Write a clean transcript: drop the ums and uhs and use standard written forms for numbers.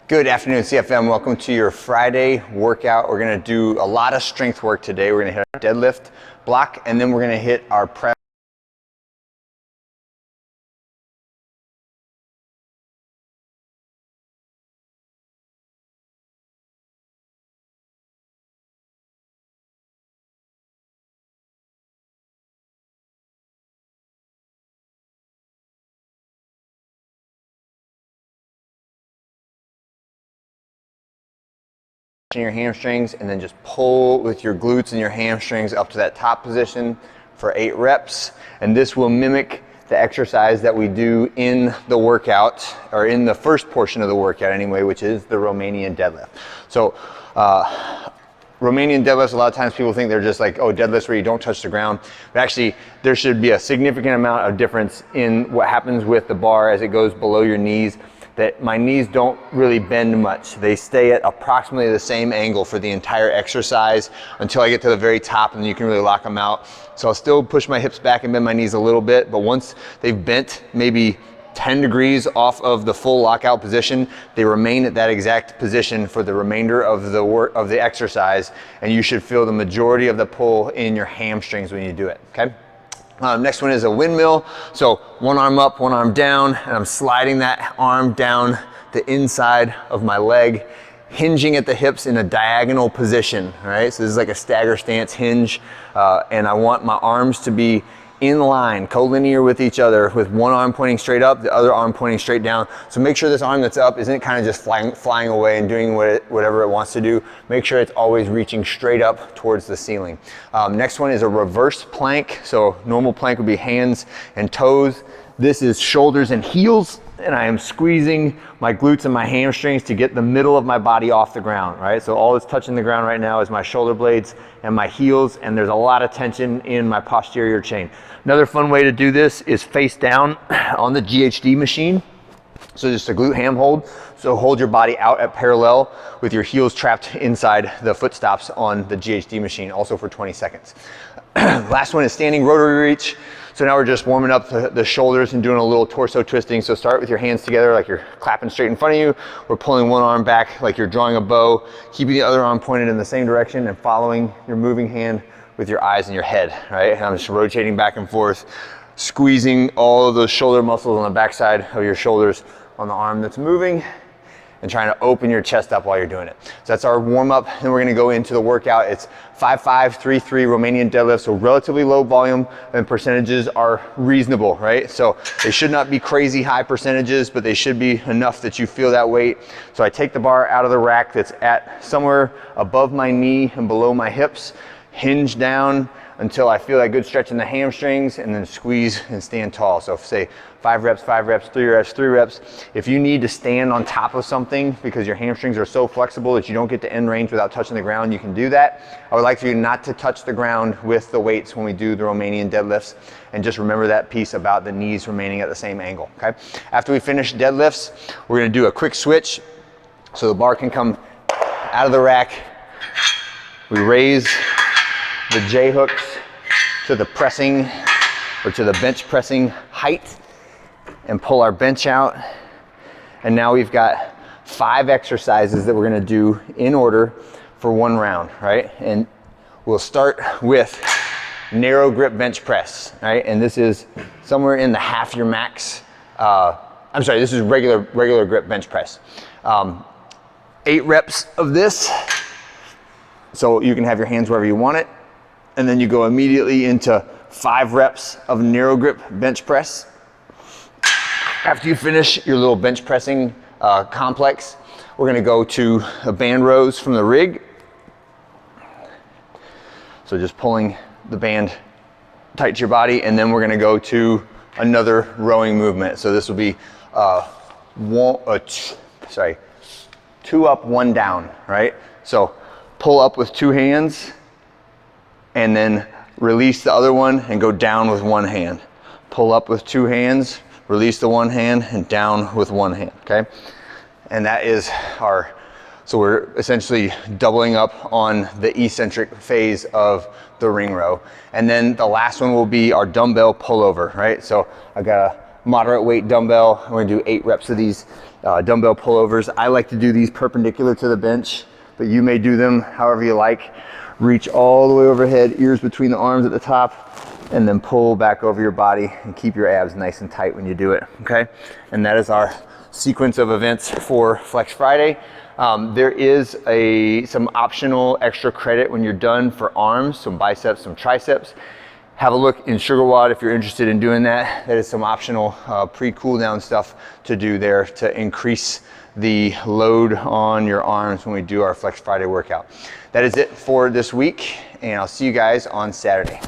Good afternoon, CFM. Welcome to your Friday workout. We're gonna do a lot of strength work today. We're gonna hit our deadlift block, and then we're gonna hit our press. Your hamstrings, and then just pull with your glutes and your hamstrings up to that top position for 8 reps. And this will mimic the exercise that we do in the workout, or in the first portion of the workout anyway, which is the Romanian deadlift. So Romanian deadlifts, a lot of times people think they're just like, oh, deadlifts where you don't touch the ground. But actually, there should be a significant amount of difference in what happens with the bar as it goes below your knees. That my knees don't really bend much. They stay at approximately the same angle for the entire exercise until I get to the very top, and then you can really lock them out. So I'll still push my hips back and bend my knees a little bit, but once they've bent maybe 10 degrees off of the full lockout position, they remain at that exact position for the remainder of the exercise, and you should feel the majority of the pull in your hamstrings when you do it, okay? Next one is a windmill. So one arm up, one arm down, and I'm sliding that arm down the inside of my leg, hinging at the hips in a diagonal position, all right? So this is like a stagger stance hinge, and I want my arms to be in line, collinear with each other, with one arm pointing straight up, the other arm pointing straight down. So make sure this arm that's up isn't kind of just flying away and doing whatever it wants to do. Make sure it's always reaching straight up towards the ceiling. Next one is a reverse plank. So normal plank would be hands and toes. This is shoulders and heels, and I am squeezing my glutes and my hamstrings to get the middle of my body off the ground, right? So all that's touching the ground right now is my shoulder blades and my heels, and there's a lot of tension in my posterior chain. Another fun way to do this is face down on the GHD machine. So just a glute ham hold. So hold your body out at parallel with your heels trapped inside the foot stops on the GHD machine, also for 20 seconds. Last one is standing rotary reach. So now we're just warming up the shoulders and doing a little torso twisting. So start with your hands together like you're clapping straight in front of you. We're pulling one arm back like you're drawing a bow, keeping the other arm pointed in the same direction and following your moving hand with your eyes and your head, right? And I'm just rotating back and forth, squeezing all of those shoulder muscles on the backside of your shoulders on the arm that's moving, and trying to open your chest up while you're doing it. So that's our warm up. Then we're gonna go into the workout. It's 5-5, 3-3 Romanian deadlift, so relatively low volume, and percentages are reasonable, right? So they should not be crazy high percentages, but they should be enough that you feel that weight. So I take the bar out of the rack that's at somewhere above my knee and below my hips, hinge down until I feel that good stretch in the hamstrings, and then squeeze and stand tall. So say 5 reps, 5 reps, 3 reps, 3 reps. If you need to stand on top of something because your hamstrings are so flexible that you don't get to end range without touching the ground, you can do that. I would like for you not to touch the ground with the weights when we do the Romanian deadlifts, and just remember that piece about the knees remaining at the same angle, okay? After we finish deadlifts, we're gonna do a quick switch so the bar can come out of the rack. We raise the J hooks to the pressing, or to the bench pressing height, and pull our bench out. And now we've got 5 exercises that we're gonna do in order for 1 round, right? And we'll start with narrow grip bench press, right? And this is somewhere in the half your max. I'm sorry, this is regular grip bench press. 8 reps of this, so you can have your hands wherever you want it. And then you go immediately into 5 reps of narrow grip bench press. After you finish your little bench pressing complex, we're gonna go to a band rows from the rig. So just pulling the band tight to your body, and then we're gonna go to another rowing movement. So this will be 2 up, 1 down, right? So pull up with 2 hands, and then release the other one and go down with 1 hand. Pull up with 2 hands, release the 1 hand, and down with 1 hand, okay? And that is so we're essentially doubling up on the eccentric phase of the ring row. And then the last one will be our dumbbell pullover, right? So I got moderate weight dumbbell. We're gonna do 8 reps of these dumbbell pullovers. I like to do these perpendicular to the bench, but you may do them however you like. Reach all the way overhead, ears between the arms at the top, and then pull back over your body and keep your abs nice and tight when you do it, okay? And that is our sequence of events for Flex Friday. There is some optional extra credit when you're done for arms, some biceps, some triceps. Have a look in SugarWOD if you're interested in doing that. That is some optional pre-cool down stuff to do there to increase the load on your arms when we do our Flex Friday workout. That is it for this week, and I'll see you guys on Saturday.